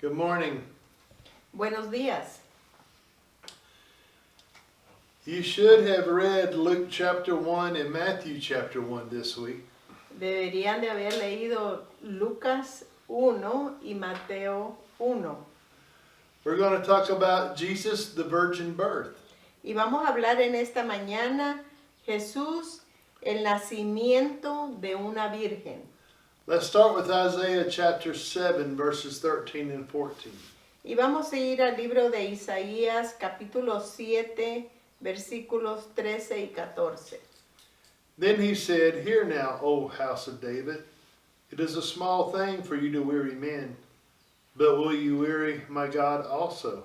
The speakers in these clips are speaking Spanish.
Good morning. Buenos días. You should have read Luke chapter 1 and Matthew chapter 1 this week. Deberían de haber leído Lucas 1 y Mateo 1. We're going to talk about Jesus, the virgin birth. Y vamos a hablar en esta mañana Jesús, el nacimiento de una virgen. Let's start with Isaiah chapter 7, verses 13 and 14. Y vamos a ir al libro de Isaías, capítulo 7, versículos 13 y 14. Then he said, Hear now, O house of David, it is a small thing for you to weary men, but will you weary my God also?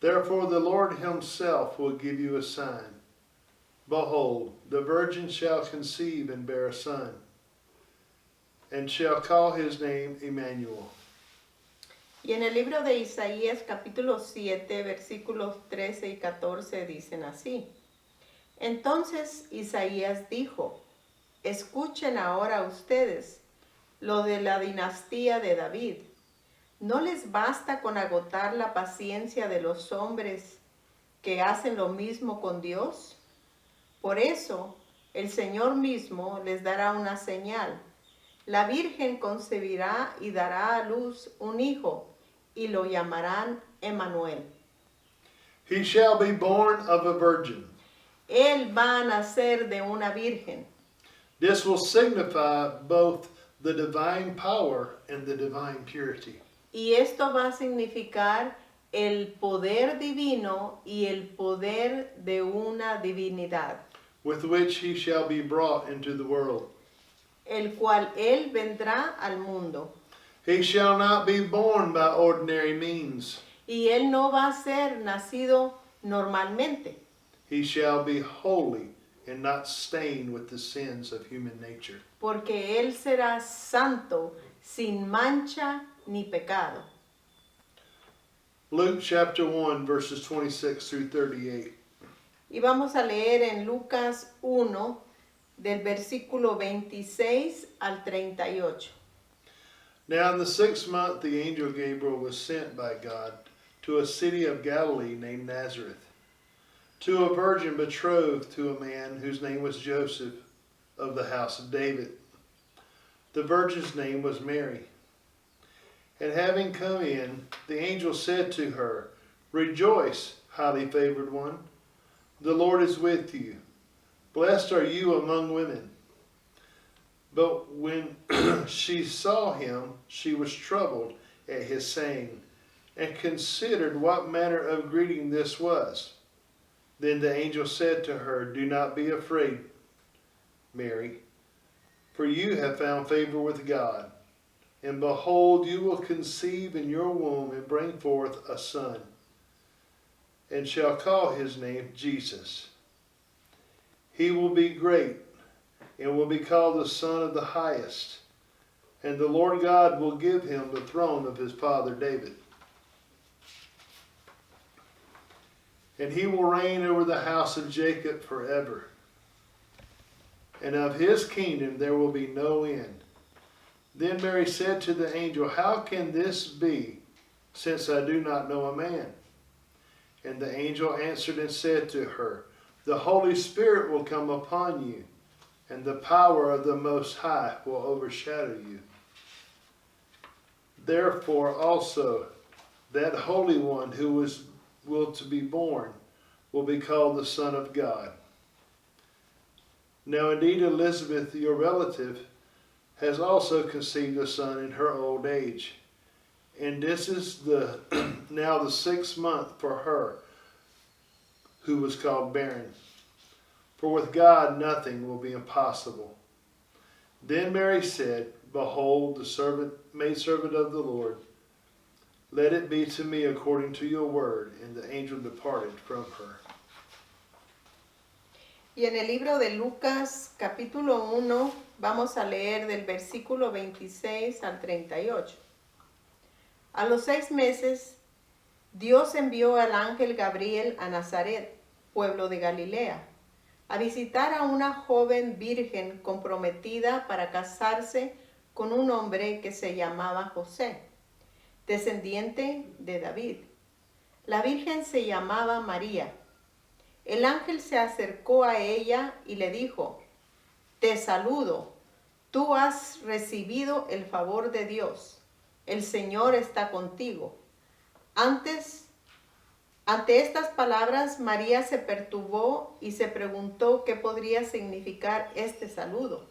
Therefore the Lord himself will give you a sign. Behold, the virgin shall conceive and bear a son, and shall call his name Emmanuel. Y en el libro de Isaías, capítulo 7, versículos 13 y 14 dicen así. Entonces Isaías dijo, escuchen ahora ustedes lo de la dinastía de David. ¿No les basta con agotar la paciencia de los hombres que hacen lo mismo con Dios? Por eso el Señor mismo les dará una señal. La Virgen concebirá y dará a luz un hijo, y lo llamarán Emmanuel. He shall be born of a virgin. Él va a nacer de una virgen. This will signify both the divine power and the divine purity. Y esto va a significar el poder divino y el poder de una divinidad, With which he shall be brought into the world. el cual él vendrá al mundo. He shall not be born by ordinary means. Y él no va a ser nacido normalmente, He shall be holy and not stained with the sins of human nature. porque él será santo, sin mancha ni pecado. Luke chapter 1, verses 26 through 38. Y vamos a leer en Lucas 1, del versículo 26 al 38. Now in the 6th month the angel Gabriel was sent by God to a city of Galilee named Nazareth, to a virgin betrothed to a man whose name was Joseph, of the house of David. The virgin's name was Mary. And having come in, the angel said to her, Rejoice, highly favored one, the Lord is with you. Blessed are you among women. But when she saw him, she was troubled at his saying, and considered what manner of greeting this was. Then the angel said to her, Do not be afraid, Mary, for you have found favor with God. And behold, you will conceive in your womb and bring forth a son, and shall call his name Jesus. He will be great, and will be called the Son of the Highest. And the Lord God will give him the throne of his father David. And he will reign over the house of Jacob forever. And of his kingdom there will be no end. Then Mary said to the angel, How can this be, since I do not know a man? And the angel answered and said to her, The Holy Spirit will come upon you, and the power of the Most High will overshadow you. Therefore also that Holy One who will to be born will be called the Son of God. Now indeed Elizabeth, your relative, has also conceived a son in her old age. And this is now the 6th month for her who was called barren. For with God nothing will be impossible. Then Mary said, Behold, the maidservant of the Lord, let it be to me according to your word. And the angel departed from her. Y en el libro de Lucas, capítulo 1, vamos a leer del versículo 26 al 38. A los 6 meses, Dios envió al ángel Gabriel a Nazaret, pueblo de Galilea, a visitar a una joven virgen comprometida para casarse con un hombre que se llamaba José, descendiente de David. La Virgen se llamaba María. El ángel se acercó a ella y le dijo, te saludo, tú has recibido el favor de Dios, el Señor está contigo. Ante estas palabras, María se perturbó y se preguntó qué podría significar este saludo.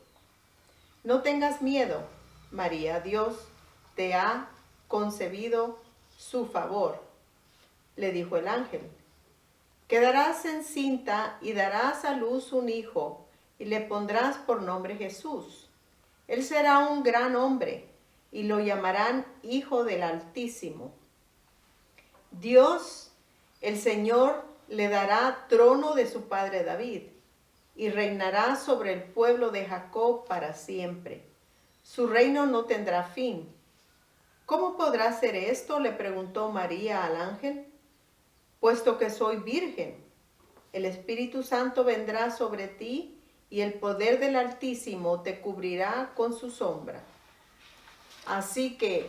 No tengas miedo, María, Dios te ha concebido su favor, le dijo el ángel. Quedarás encinta y darás a luz un hijo y le pondrás por nombre Jesús. Él será un gran hombre y lo llamarán Hijo del Altísimo. Dios, el Señor, le dará trono de su padre David y reinará sobre el pueblo de Jacob para siempre. Su reino no tendrá fin. ¿Cómo podrá ser esto?, le preguntó María al ángel. Puesto que soy virgen, el Espíritu Santo vendrá sobre ti y el poder del Altísimo te cubrirá con su sombra. Así que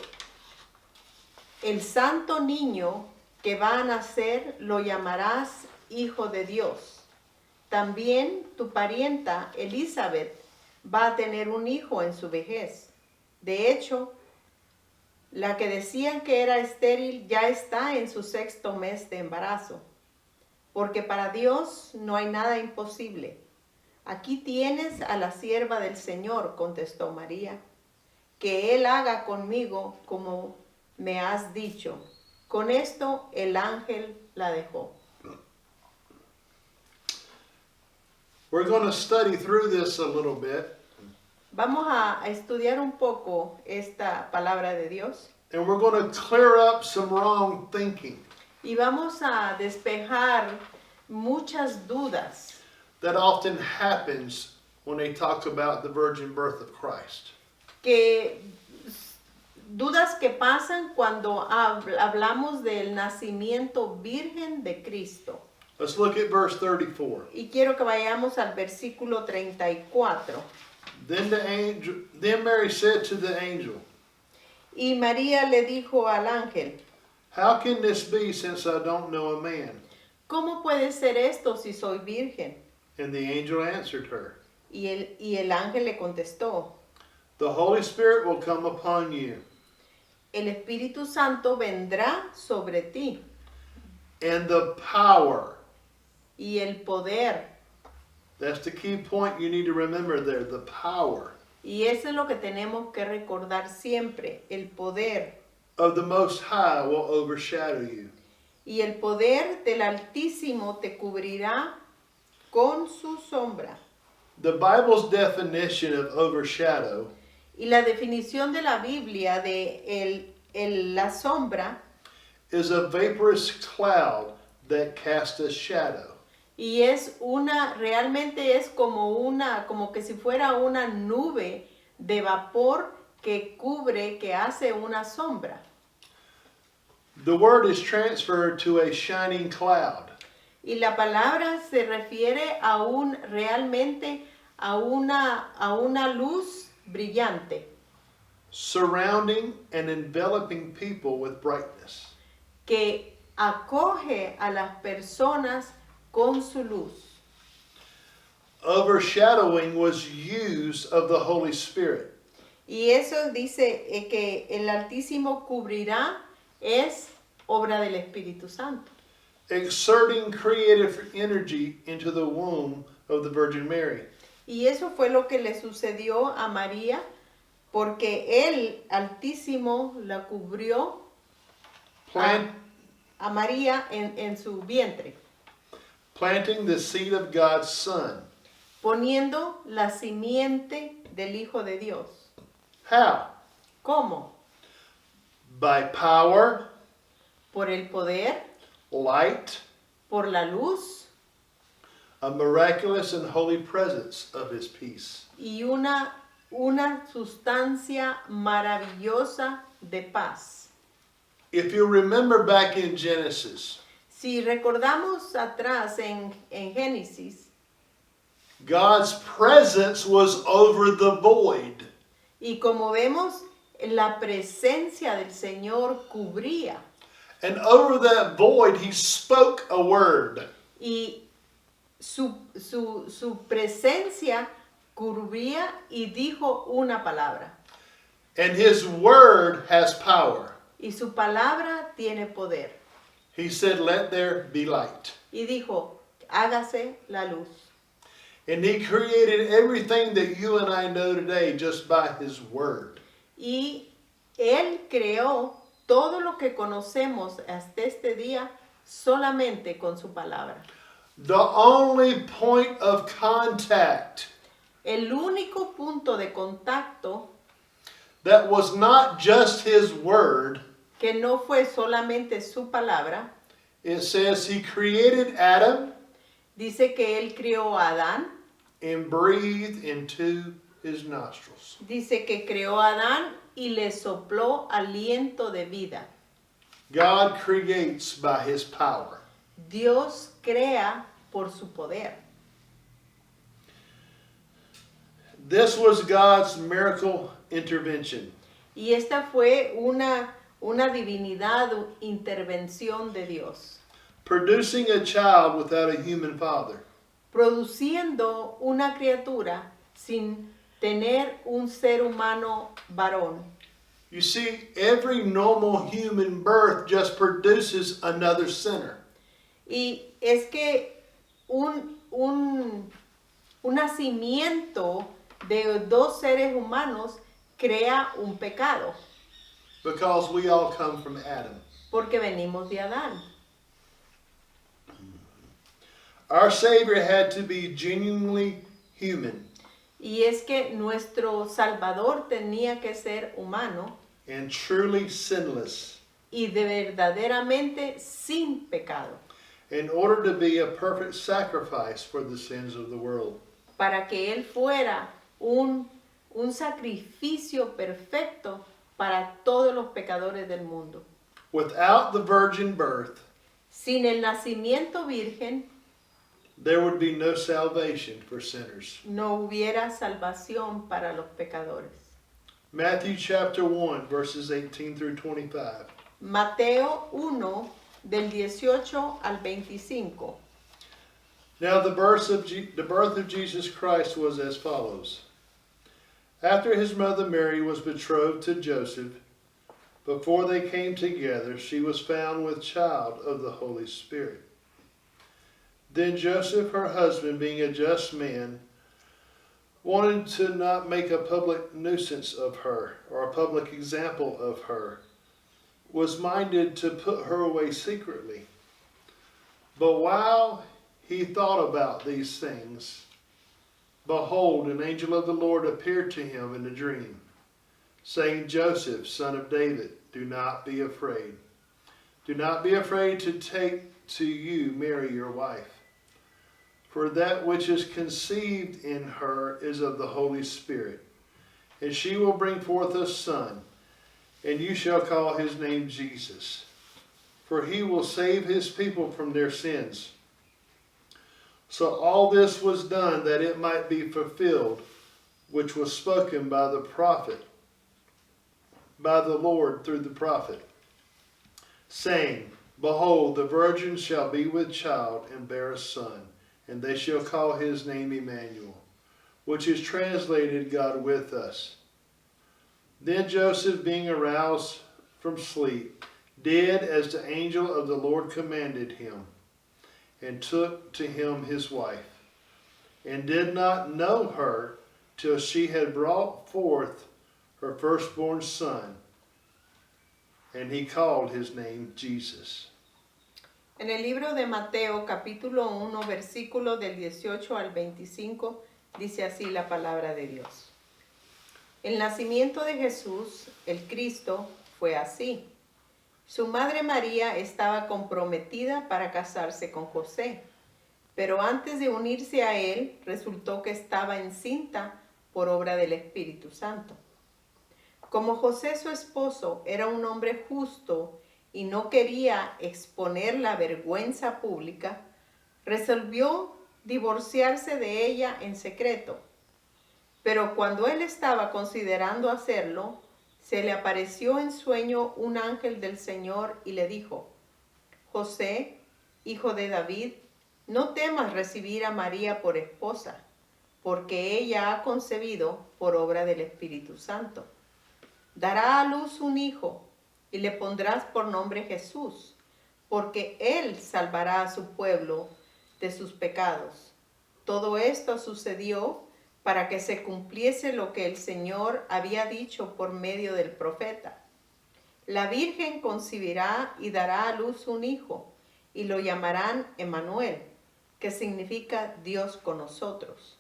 el santo niño que va a nacer lo llamarás Hijo de Dios. También tu parienta Elizabeth va a tener un hijo en su vejez. De hecho, la que decían que era estéril ya está en su 6º mes de embarazo, porque para Dios no hay nada imposible. Aquí tienes a la sierva del Señor, contestó María, que Él haga conmigo como me has dicho. Con esto el ángel la dejó. We're going to study through this a little bit, Vamos a estudiar un poco esta palabra de Dios and we're going to clear up some wrong thinking y vamos a despejar muchas dudas that often happens when they talk about the virgin birth of Christ. Dudas que pasan cuando hablamos del nacimiento virgen de Cristo. Let's look at verse 34. Y quiero que vayamos al versículo 34. Then Mary said to the angel, Y María le dijo al ángel, how can this be since I don't know a man? ¿cómo puede ser esto si soy virgen? And the angel answered her, Y el ángel le contestó, the Holy Spirit will come upon you, el Espíritu Santo vendrá sobre ti and the power. y el poder. That's the key point you need to remember there, the power Y eso es lo que tenemos que recordar siempre, el poder. of the Most High will overshadow you. Y el poder del Altísimo te cubrirá con su sombra. The Bible's definition of overshadow Y la definición de la Biblia de la sombra, is a vaporous cloud that casts a shadow. y realmente es como que si fuera una nube de vapor que cubre, que hace una sombra. The word is transferred to a shining cloud. Y la palabra se refiere realmente a una luz brillante Surrounding and enveloping people with brightness. que acoge a las personas con su luz. Overshadowing was use of the Holy Spirit. Y eso dice que el Altísimo cubrirá es obra del Espíritu Santo. Exerting creative energy into the womb of the Virgin Mary. Y eso fue lo que le sucedió a María, porque el Altísimo la cubrió a María en su vientre, Planting the seed of God's Son. poniendo la simiente del Hijo de Dios. How? ¿Cómo? By power, Por el poder, light, por la luz a miraculous and holy presence of His peace. y una sustancia maravillosa de paz. If you remember back in Genesis, Si recordamos atrás en Génesis, God's presence was over the void. y como vemos, la presencia del Señor cubría. And over that void, he spoke a word. Y su presencia cubría y dijo una palabra. And his word has power. Y su palabra tiene poder. He said, let there be light. Y dijo, hágase la luz. And he created everything that you and I know today just by his word. Y él creó todo lo que conocemos hasta este día solamente con su palabra. The only point of contact El único punto de contacto that was not just his word, que no fue solamente su palabra, it says he created Adam dice que él crió a Adán, and breathed into his nostrils. dice que creó a Adán y le sopló aliento de vida. God creates by his power. Dios crea por su poder. This was God's miracle intervention. Y esta fue una divinidad, intervención de Dios, Producing a child without a human father. produciendo una criatura sin tener un ser humano varón. You see, every normal human birth just produces another sinner. Y es que un nacimiento de dos seres humanos crea un pecado, Because we all come from Adam. porque venimos de Adán. Our Savior had to be genuinely human Y es que nuestro Salvador tenía que ser humano and truly sinless y de verdaderamente sin pecado, in order to be a perfect sacrifice for the sins of the world. para que Él fuera un sacrificio perfecto para todos los pecadores del mundo. Without the virgin birth, Sin el nacimiento virgen there would be no salvation for sinners. no hubiera salvación para los pecadores. Matthew chapter 1, verses 18 through 25. Mateo 1, del 18 al 25. Now the birth of Jesus Christ was as follows. After his mother Mary was betrothed to Joseph, before they came together, she was found with child of the Holy Spirit. Then Joseph, her husband, being a just man, wanted to not make a public nuisance of her, or a public example of her, was minded to put her away secretly. But while he thought about these things, behold, an angel of the Lord appeared to him in a dream, saying, Joseph, son of David, do not be afraid. Do not be afraid to take to you Mary, your wife. For that which is conceived in her is of the Holy Spirit. And she will bring forth a son, and you shall call his name Jesus. For he will save his people from their sins. So all this was done that it might be fulfilled, which was spoken by the prophet, by the Lord through the prophet, saying, Behold, the virgin shall be with child and bear a son, and they shall call his name Emmanuel, which is translated God with us. Then Joseph, being aroused from sleep, did as the angel of the Lord commanded him, and took to him his wife, and did not know her till she had brought forth her firstborn son, and he called his name Jesus. En el libro de Mateo, capítulo 1, versículo del 18 al 25, dice así la palabra de Dios. El nacimiento de Jesús, el Cristo, fue así. Su madre María estaba comprometida para casarse con José, pero antes de unirse a él, resultó que estaba encinta por obra del Espíritu Santo. Como José, su esposo, era un hombre justo y no quería exponer la vergüenza pública, resolvió divorciarse de ella en secreto. Pero cuando él estaba considerando hacerlo, se le apareció en sueño un ángel del Señor y le dijo, José, hijo de David, no temas recibir a María por esposa, porque ella ha concebido por obra del Espíritu Santo. Dará a luz un hijo y le pondrás por nombre Jesús, porque él salvará a su pueblo de sus pecados. Todo esto sucedió para que se cumpliese lo que el Señor había dicho por medio del profeta. La Virgen concebirá y dará a luz un hijo, y lo llamarán Emmanuel, que significa Dios con nosotros.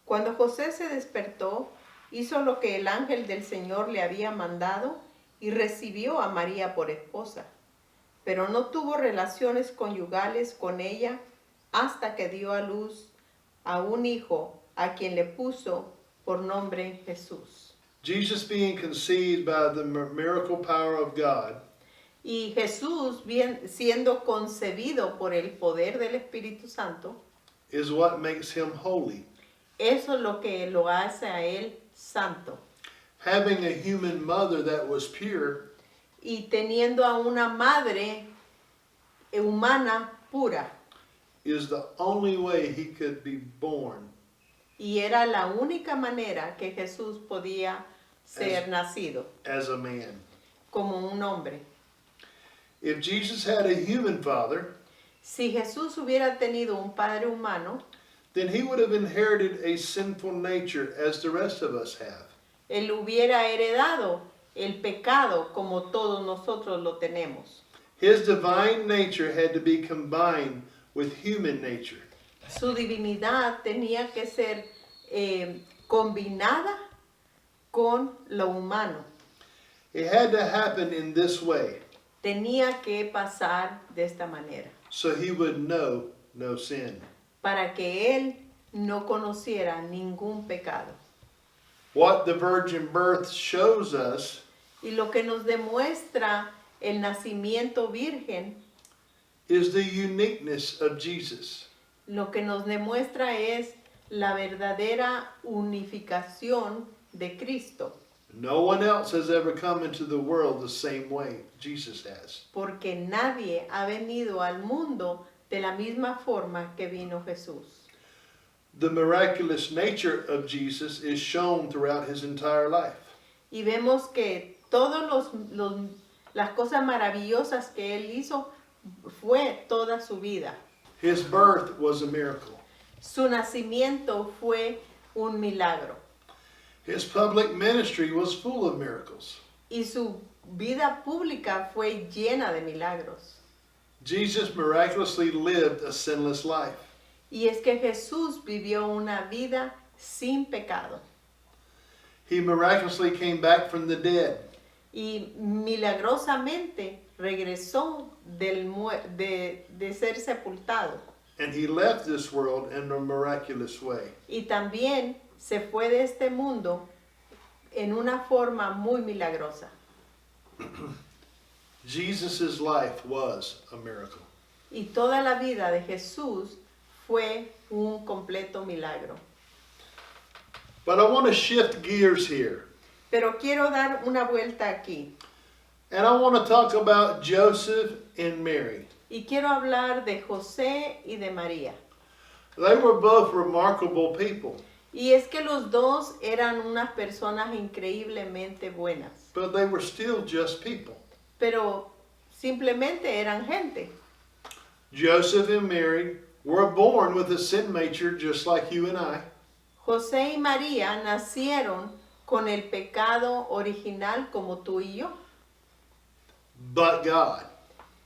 Cuando José se despertó, hizo lo que el ángel del Señor le había mandado y recibió a María por esposa, pero no tuvo relaciones conyugales con ella hasta que dio a luz a un hijo a quien le puso por nombre Jesús. Jesus being conceived by the miracle power of God Y Jesús, siendo concebido por el poder del Espíritu Santo, is what makes him holy. eso es lo que lo hace a él santo. Having a human mother that was pure Y teniendo a una madre humana pura, is the only way he could be born y era la única manera que Jesús podía ser nacido as a man. como un hombre. If Jesus had a human father, Si Jesús hubiera tenido un padre humano, then he would have inherited a sinful nature as the rest of us have. él hubiera heredado el pecado como todos nosotros lo tenemos. His divine nature had to be combined with human nature. Su divinidad tenía que ser combinada con lo humano. It had to happen in this way Tenía que pasar de esta manera, so he would know no sin. para que él no conociera ningún pecado. What the virgin birth shows us Y lo que nos demuestra el nacimiento virgen, is the uniqueness of Jesus. lo que nos demuestra es la verdadera unificación de Cristo, No one else has ever come into the world the same way Jesus has. porque nadie ha venido al mundo de la misma forma que vino Jesús. The miraculous nature of Jesus is shown throughout his entire life. Y vemos que todas las cosas maravillosas que él hizo fue toda su vida. His birth was a miracle. Su nacimiento fue un milagro. His public ministry was full of miracles. Y su vida pública fue llena de milagros. Jesus miraculously lived a sinless life. Y es que Jesús vivió una vida sin pecado. He miraculously came back from the dead. Y milagrosamente regresó de ser sepultado. And he left this world in a miraculous way. Y también se fue de este mundo en una forma muy milagrosa. Jesus' life was a miracle. Y toda la vida de Jesús fue un completo milagro. But I want to shift gears here. Pero quiero dar una vuelta aquí. And I want to talk about Joseph and Mary. Y quiero hablar de José y de María. They were both remarkable people, Y es que los dos eran unas personas increíblemente buenas. but they were still just people. Pero simplemente eran gente. Joseph and Mary were born with a sin nature just like you and I. José y María nacieron con el pecado original como tú y yo. But God,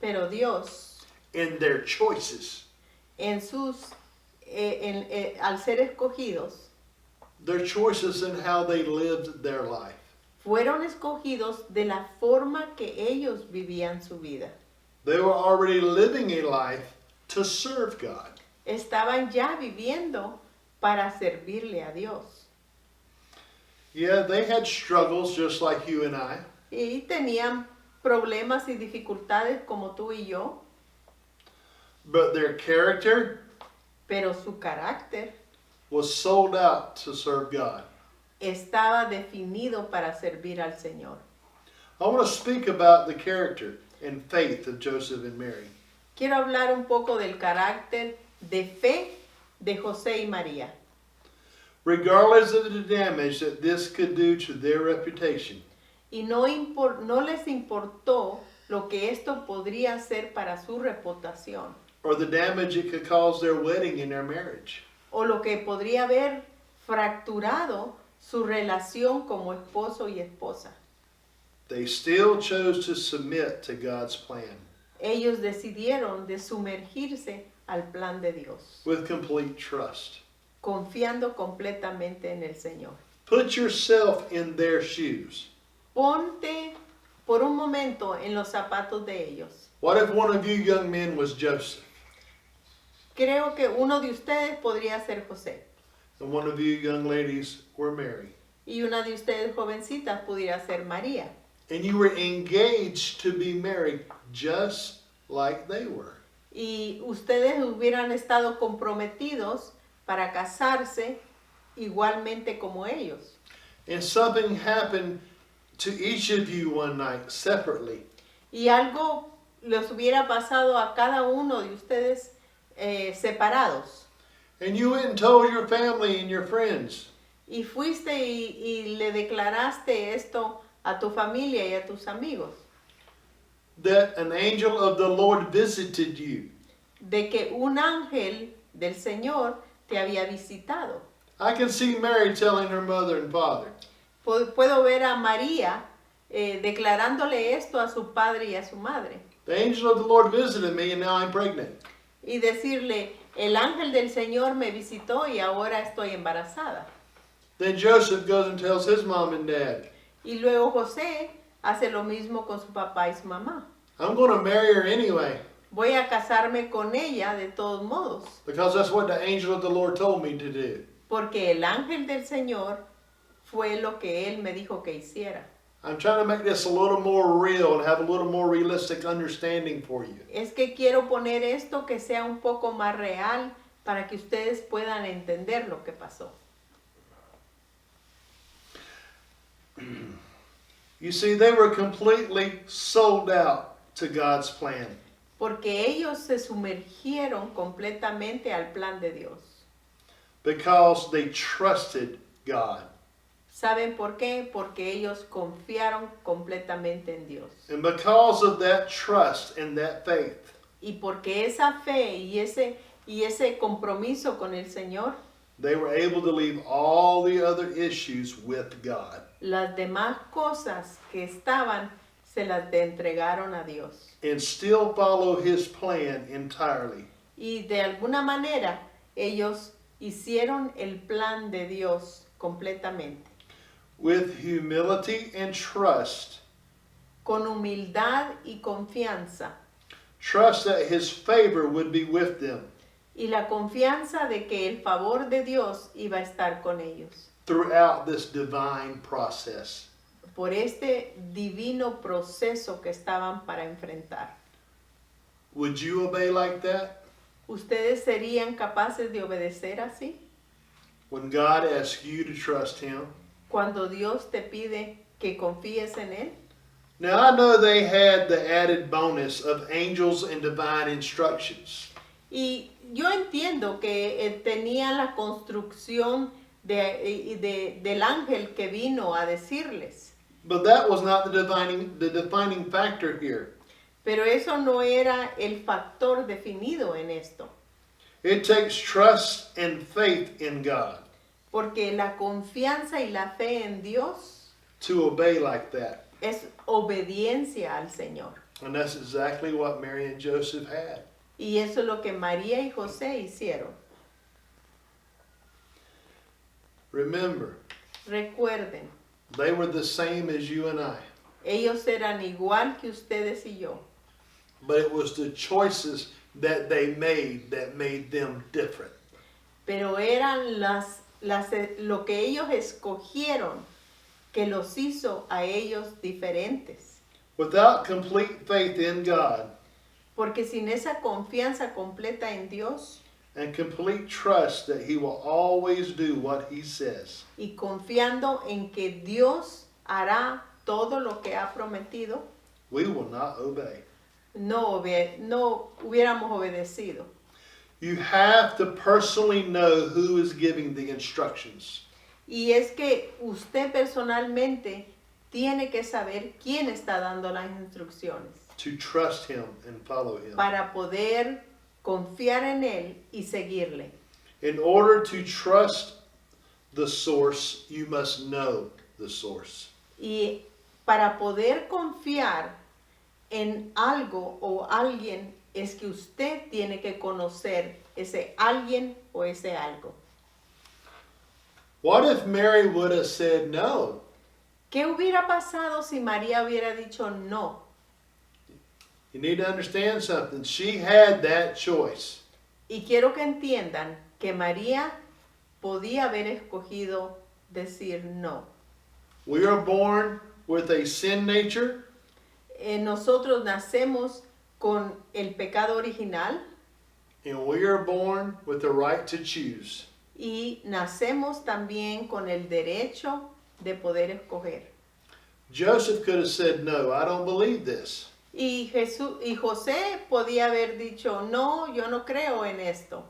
Pero Dios, in their choices, en al ser escogidos, their choices in how they lived their life, fueron escogidos de la forma que ellos vivían su vida. they were already living a life to serve God. Estaban ya viviendo para servirle a Dios. Yeah, they had struggles just like you and I, Y tenían problemas y dificultades como tú y yo, but their character pero su carácter was sold out to serve God. estaba definido para servir al Señor. I want to speak about the character and faith of Joseph and Mary. Quiero hablar un poco del carácter de fe de José y María. Regardless of the damage that this could do to their reputation, Y no les importó lo que esto podría hacer para su reputación or the damage it could cause their wedding and their marriage. o lo que podría haber fracturado su relación como esposo y esposa. They still chose to submit to God's plan Ellos decidieron de sumergirse al plan de Dios, with complete trust. confiando completamente en el Señor. Put yourself in their shoes. Ponte por un momento en los zapatos de ellos. What if one of you young men was Joseph Creo que uno de ustedes podría ser José and one of you young ladies were Mary? y una de ustedes jovencitas pudiera ser María. And you were engaged to be married just like they were. Y ustedes hubieran estado comprometidos para casarse igualmente como ellos. And something happened to each of you one night separately. Y algo les hubiera pasado a cada uno de ustedes separados. And you went and told your family and your friends. Y fuiste y le declaraste esto a tu familia y a tus amigos. That an angel of the Lord visited you. De que un ángel del Señor te había visitado. I can see Mary telling her mother and father, Puedo ver a María declarándole esto a su padre y a su madre. the angel of the Lord visited me and now I'm pregnant. Y decirle, el ángel del Señor me visitó y ahora estoy embarazada. Then Joseph goes and tells his mom and dad, Y luego José hace lo mismo con su papá y su mamá. I'm going to marry her anyway Voy a casarme con ella de todos modos, because that's what the angel of the Lord told me to do. porque el ángel del Señor fue lo que él me dijo que hiciera. I'm trying to make this a little more real and have a little more realistic understanding for you. Es que quiero poner esto que sea un poco más real para que ustedes puedan entender lo que pasó. You see, they were completely sold out to God's plan. Porque ellos se sumergieron completamente al plan de Dios. Because they trusted God. ¿Saben por qué? Porque ellos confiaron completamente en Dios. And because of that trust and that faith, Y porque esa fe y ese compromiso con el Señor, they were able to leave all the other issues with God. las demás cosas que estaban se las entregaron a Dios. And still follow His plan entirely. Y de alguna manera ellos hicieron el plan de Dios completamente. With humility and trust. Con humildad y confianza. Trust that His favor would be with them. Y la confianza de que el favor de Dios iba a estar con ellos. Throughout this divine process. Por este divino proceso que estaban para enfrentar. Would you obey like that? ¿Ustedes serían capaces de obedecer así? When God asks you to trust Him? Cuando Dios te pide que confíes en Él. Now I know they had the added bonus of angels and divine instructions. Y yo entiendo que tenían la construcción del ángel que vino a decirles. But that was not the defining factor here. Pero eso no era el factor definido en esto. It takes trust and faith in God Porque la confianza y la fe en Dios to obey like that. es obediencia al Señor. And that's exactly what Mary and Joseph had. Y eso es lo que María y José hicieron. Remember, Recuerden, they were the same as you and I. ellos eran igual que ustedes y yo. But it was the choices that they made that made them different. Pero eran lo que ellos escogieron que los hizo a ellos diferentes. Without complete faith in God, Porque sin esa confianza completa en Dios, and complete trust that he will always do what he says. y confiando en que Dios hará todo lo que ha prometido, We will not obey. no hubiéramos obedecido. You have to personally know who is giving the instructions. Y es que usted personalmente tiene que saber quién está dando las instrucciones To trust him and follow him. para poder confiar en él y seguirle. In order to trust the source, you must know the source. Y para poder confiar en algo o alguien es que usted tiene que conocer ese alguien o ese algo. What if Mary would have said no? ¿Qué hubiera pasado si María hubiera dicho no? You need to understand something. She had that choice. Y quiero que entiendan que María podía haber escogido decir no. We are born with a sin nature, Nosotros nacemos con el pecado original and we are born with the right to choose. y nacemos también con el derecho de poder escoger. Joseph could have said, no, I don't believe this. Y José podía haber dicho, no, yo no creo en esto.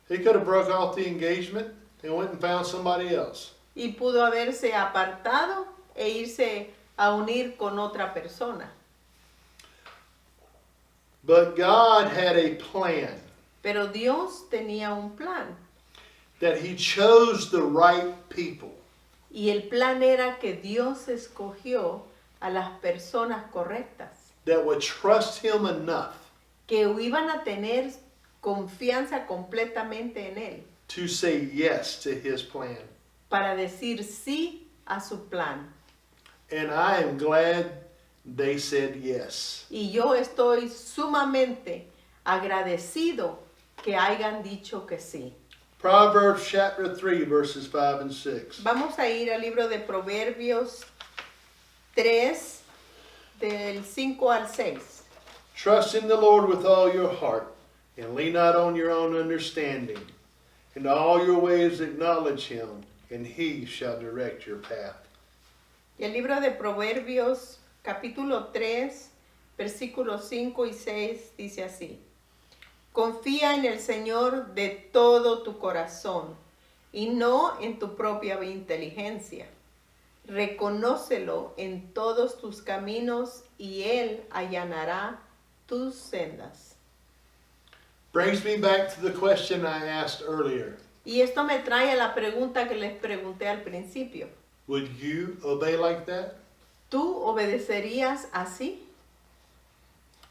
He could have broke off the engagement and went and found somebody else. Y pudo haberse apartado e irse a unir con otra persona. But God had a plan Pero Dios tenía un plan. that he chose the right people. Y el plan era que Dios escogió a las personas correctas, That would trust him enough que iban a tener confianza completamente en Él, to say yes to his plan. para decir sí a su plan. And I am glad they said yes. Y yo estoy sumamente agradecido que hayan dicho que sí. Proverbs chapter 3, verses 5 and 6. Vamos a ir al libro de Proverbios 3, del 5 al 6. Trust in the Lord with all your heart, and lean not on your own understanding. In all your ways acknowledge him, and he shall direct your path. Y el libro de Proverbios, capítulo 3, versículos 5 y 6, dice así. Confía en el Señor de todo tu corazón y no en tu propia inteligencia. Reconócelo en todos tus caminos y Él allanará tus sendas. Brings me back to the question I asked earlier. Y esto me trae a la pregunta que les pregunté al principio. Would you obey like that? ¿Tú obedecerías así?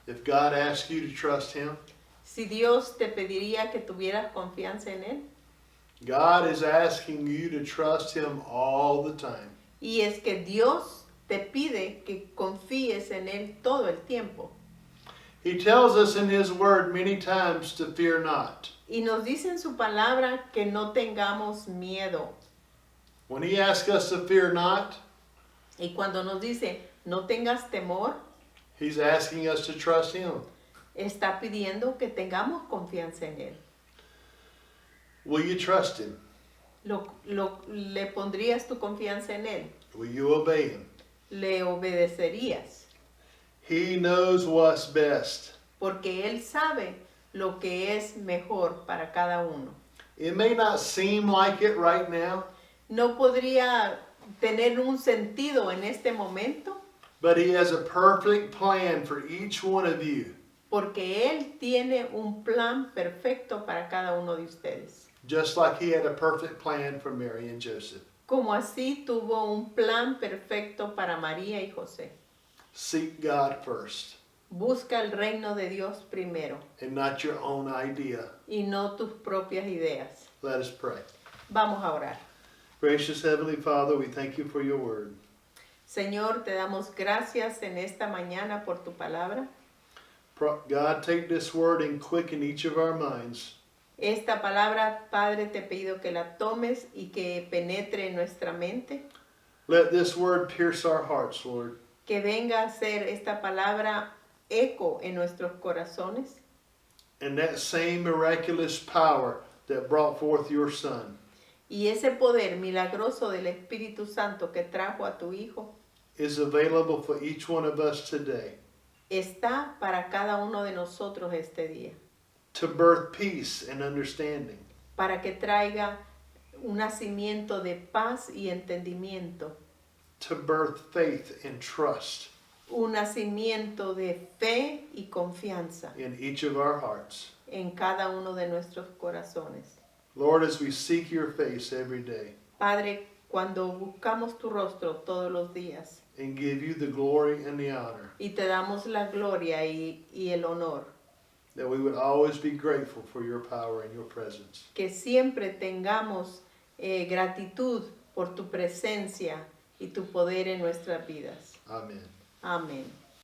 If God asked you to trust him? Si Dios te pediría que tuvieras confianza en Él. God is asking you to trust him all the time. Y es que Dios te pide que confíes en Él todo el tiempo. He tells us in his word many times to fear not. Y nos dice en su palabra que no tengamos miedo. When he asks us to fear not, Y cuando nos dice no tengas temor, he's asking us to trust him. está pidiendo que tengamos confianza en Él. Will you trust him? ¿Le pondrías tu confianza en Él? Will you obey him? ¿Le obedecerías? He knows what's best. Porque Él sabe lo que es mejor para cada uno. It may not seem like it right now, No podría tener un sentido en este momento, but he has a perfect plan for each one of you, porque Él tiene un plan perfecto para cada uno de ustedes. just like he had a perfect plan for Mary and Joseph. Como así tuvo un plan perfecto para María y José. Seek God first, Busca el reino de Dios primero and not your own idea. y no tus propias ideas. Let us pray. Vamos a orar. Gracious Heavenly Father, we thank you for your word. Señor, te damos gracias en esta mañana por tu palabra. God, take this word and quicken each of our minds. Esta palabra, Padre, te pido que la tomes y que penetre en nuestra mente. Let this word pierce our hearts, Lord. Que venga a ser esta palabra eco en nuestros corazones. And that same miraculous power that brought forth your Son Y ese poder milagroso del Espíritu Santo que trajo a tu Hijo is available for each one of us today está para cada uno de nosotros este día, to birth peace and understanding, para que traiga un nacimiento de paz y entendimiento, to birth faith and trust un nacimiento de fe y confianza in each of our hearts. en cada uno de nuestros corazones. Lord, as we seek your face every day Padre, cuando buscamos tu rostro todos los días and give you the glory and the honor, y te damos la gloria y el honor, that we would always be grateful for your power and your presence. que siempre tengamos gratitud por tu presencia y tu poder en nuestras vidas. Amen. Amén.